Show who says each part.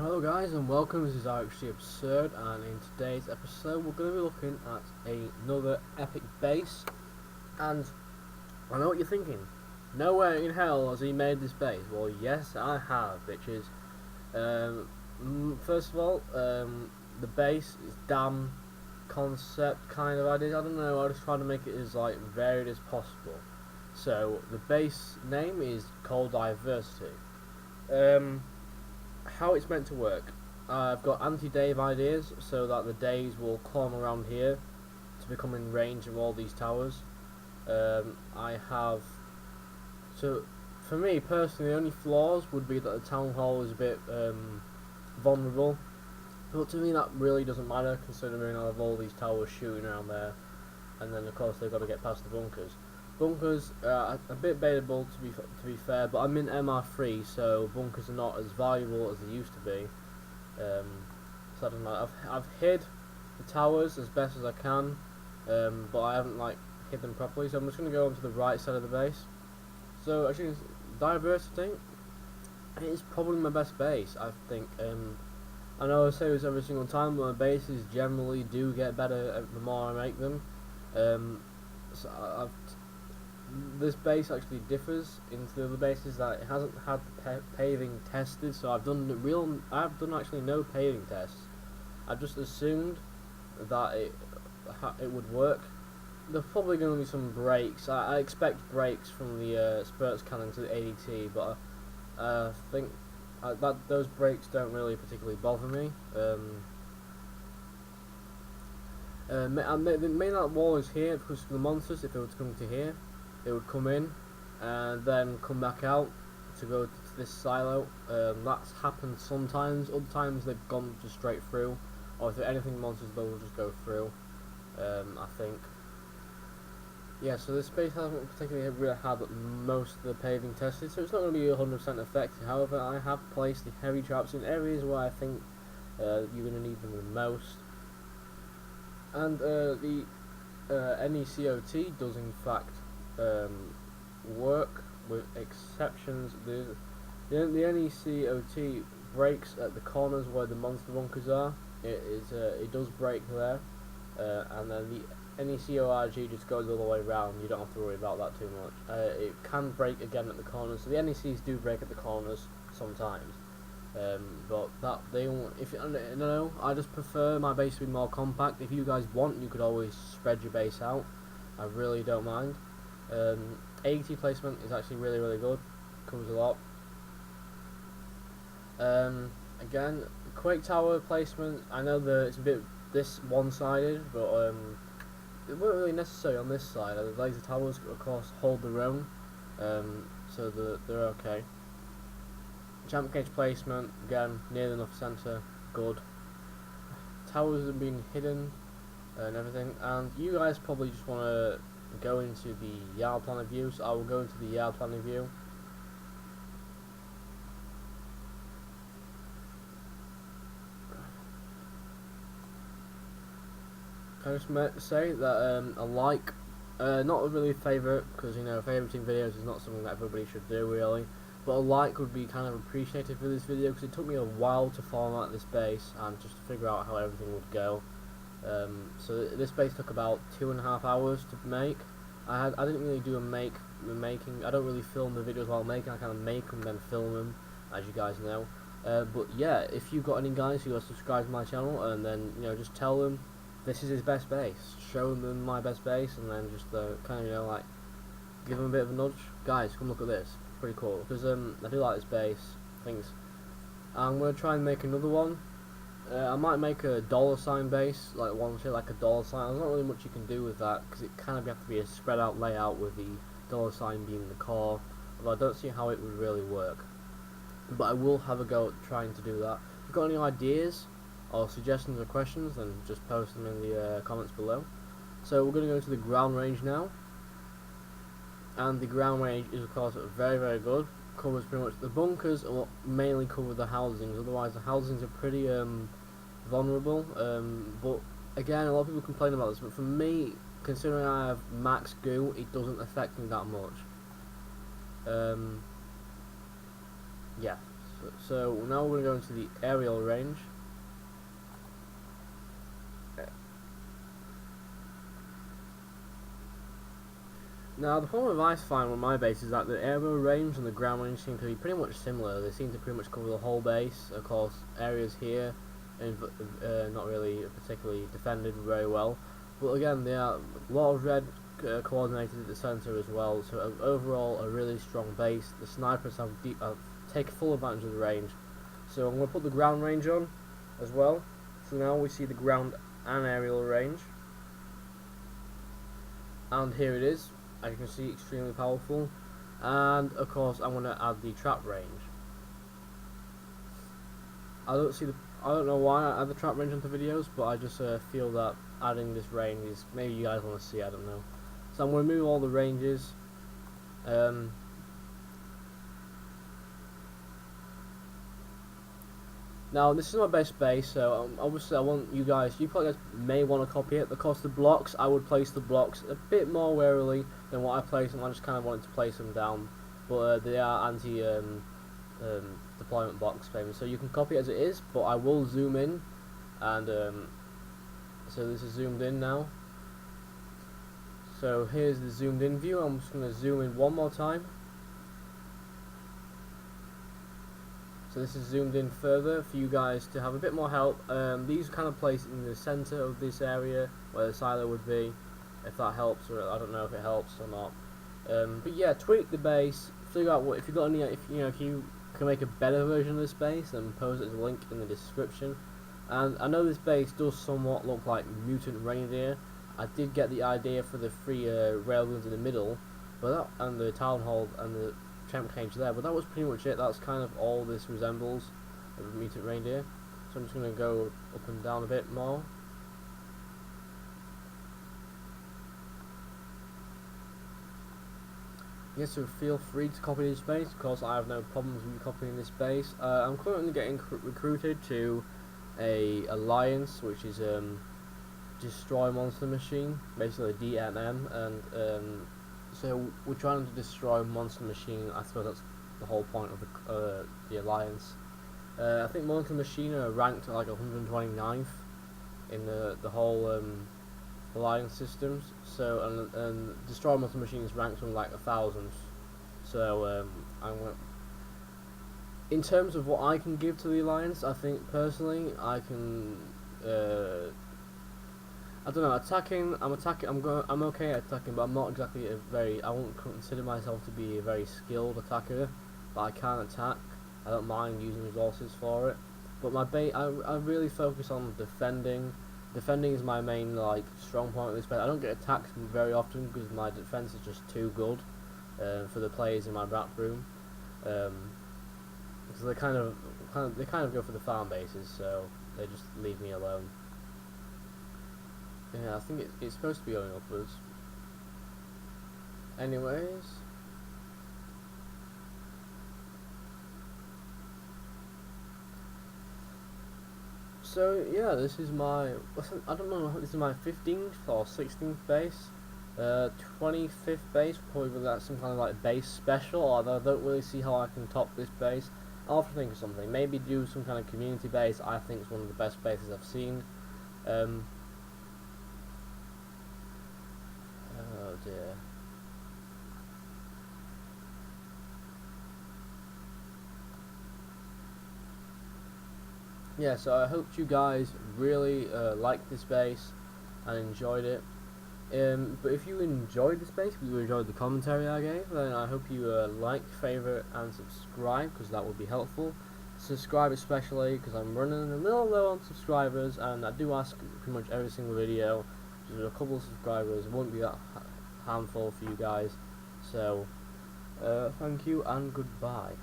Speaker 1: Hello guys and welcome, this is actually Absurd, and in today's episode we're going to be looking at another epic base. And I know what you're thinking, nowhere in hell has he made this base. Well, yes I have, bitches. First of all, the base is damn concept kind of ideas. I don't know, I just try to make it as like varied as possible. So the base name is called Diversity. How it's meant to work. I've got anti-Dave ideas so that the Daves will climb around here to become in range of all these towers. I have, so for me personally, the only flaws would be that the town hall is a bit vulnerable, but to me that really doesn't matter, considering I have all these towers shooting around there, and then of course they've got to get past the bunkers. Bunkers are a bit baitable to be fair, but I'm in MR3, so bunkers are not as valuable as they used to be. So I don't know. I've hid the towers as best as I can, but I haven't hid them properly. So I'm just going to go onto the right side of the base. So actually, Diversity is probably my best base, I think. I know I say this every single time, but my bases generally do get better the more I make them. This base actually differs into the other bases that it hasn't had the paving tested, so I've done actually no paving tests. I've just assumed that it would work. There's probably going to be some breaks. I expect breaks from the spurts cannon to the ADT, but I think that those breaks don't really particularly bother me. The main wall is here because the monsters, if they were to come to here, they would come in and then come back out to go to this silo. That's happened sometimes. Other times they've gone just straight through, or if there are anything monsters, they will just go through. I think. Yeah, so this space hasn't particularly really had most of the paving tested, so it's not going to be 100% effective. However, I have placed the heavy traps in areas where I think you're going to need them the most. And the NECOT does in fact work, with exceptions. The NECOT breaks at the corners where the monster bunkers are. It does break there, and then the NECORG just goes all the way around. You don't have to worry about that too much. It can break again at the corners, so the NECs do break at the corners sometimes. But that they don't. I just prefer my base to be more compact. If you guys want, you could always spread your base out. I really don't mind. 80 placement is actually really good. Covers a lot. Again, Quake Tower placement. I know that it's a bit this one-sided, but it weren't really necessary on this side. The laser towers, of course, hold their own, so they're okay. Jump cage placement, again, near enough centre, good. Towers have been hidden and everything, and you guys probably just want to go into the yard planner view, so I will go into the yard planner view. Can I just say that a like, not really a favourite, because favoriting videos is not something that everybody should do really, but a like would be kind of appreciated for this video, because it took me a while to format this base and just to figure out how everything would go. So this base took about 2.5 hours to make. I didn't really do the making. I don't really film the videos while making. I kind of make them then film them, as you guys know. But yeah, if you've got any guys who are subscribed to my channel, and then just tell them this is his best base, show them my best base, and then just kind of give them a bit of a nudge. Guys, come look at this. Pretty cool, because I do like this base. I'm gonna try and make another one. I might make a $ base, like a dollar sign. There's not really much you can do with that, because it kind of have to be a spread out layout with the $ being the core. Although I don't see how it would really work, but I will have a go at trying to do that. If you've got any ideas or suggestions or questions, then just post them in the comments below. So we're going to go to the ground range now, and the ground range is of course very good. Covers pretty much the bunkers, or mainly cover the housings. Otherwise the housings are pretty vulnerable. But again, a lot of people complain about this, but for me, considering I have max goo, it doesn't affect me that much. Yeah, So now we're going to go into the aerial range. Now the problem I find with my base is that the aerial range and the ground range seem to be pretty much similar. They seem to pretty much cover the whole base. Of course, areas here and not really particularly defended very well. But again, there are a lot of red coordinated at the centre as well. So overall, a really strong base. The snipers have take full advantage of the range. So I'm going to put the ground range on as well. So now we see the ground and aerial range. And here it is. As you can see, extremely powerful. And of course, I'm going to add the trap range. I don't know why I add the trap range into videos, but I just feel that adding this range is maybe you guys want to see. I don't know. So I'm going to remove all the ranges. Now this is my best base, so obviously I want you guys. You probably may want to copy it. The cost of blocks, I would place the blocks a bit more warily than what I place them. I just kind of wanted to place them down, but they are anti deployment box payments, so you can copy it as it is. But I will zoom in, and so this is zoomed in now. So here's the zoomed in view. I'm just going to zoom in one more time. So this is zoomed in further for you guys to have a bit more help. These are kind of placed in the center of this area where the silo would be, if that helps, or I don't know if it helps or not. But yeah, tweak the base, figure out what if you got any, if you can make a better version of this base, then post it as a link in the description. And I know this base does somewhat look like mutant reindeer. I did get the idea for the 3 railguns in the middle, but and the town hall and the champ cage there, but that was pretty much it. That's kind of all this resembles of a mutant reindeer. So I'm just going to go up and down a bit more. Yes, so feel free to copy this base. Of course, I have no problems with you copying this base. I'm currently getting recruited to a alliance, which is Destroy Monster Machine, basically DMM, and so we're trying to destroy Monster Machine. I suppose that's the whole point of the alliance. I think Monster Machine are ranked at like 129th in the whole alliance systems. So and Destroy Monster Machine is ranked on like 1,000th. So in terms of what I can give to the alliance, I think personally I can. I don't know, attacking, I'm okay at attacking, but I'm not exactly I won't consider myself to be a very skilled attacker, but I can attack. I don't mind using resources for it. But I really focus on defending. Defending is my main, like, strong point of this base. I don't get attacked very often because my defense is just too good for the players in my rap room. Because they kind of go for the farm bases, so they just leave me alone. Yeah, I think it's supposed to be going upwards. Anyways. So yeah, this is my, I don't know, this is my 15th or 16th base. 25th base, probably with that some kind of like base special, although I don't really see how I can top this base. I'll have to think of something. Maybe do some kind of community base. I think it's one of the best bases I've seen. Oh dear. Yeah, so I hope you guys really liked this base and enjoyed it. But if you enjoyed this base, if you enjoyed the commentary I gave, then I hope you like, favorite, and subscribe, because that would be helpful. Subscribe especially, because I'm running a little low on subscribers, and I do ask pretty much every single video. Just a couple of subscribers, it won't be that handful for you guys. So, thank you and goodbye.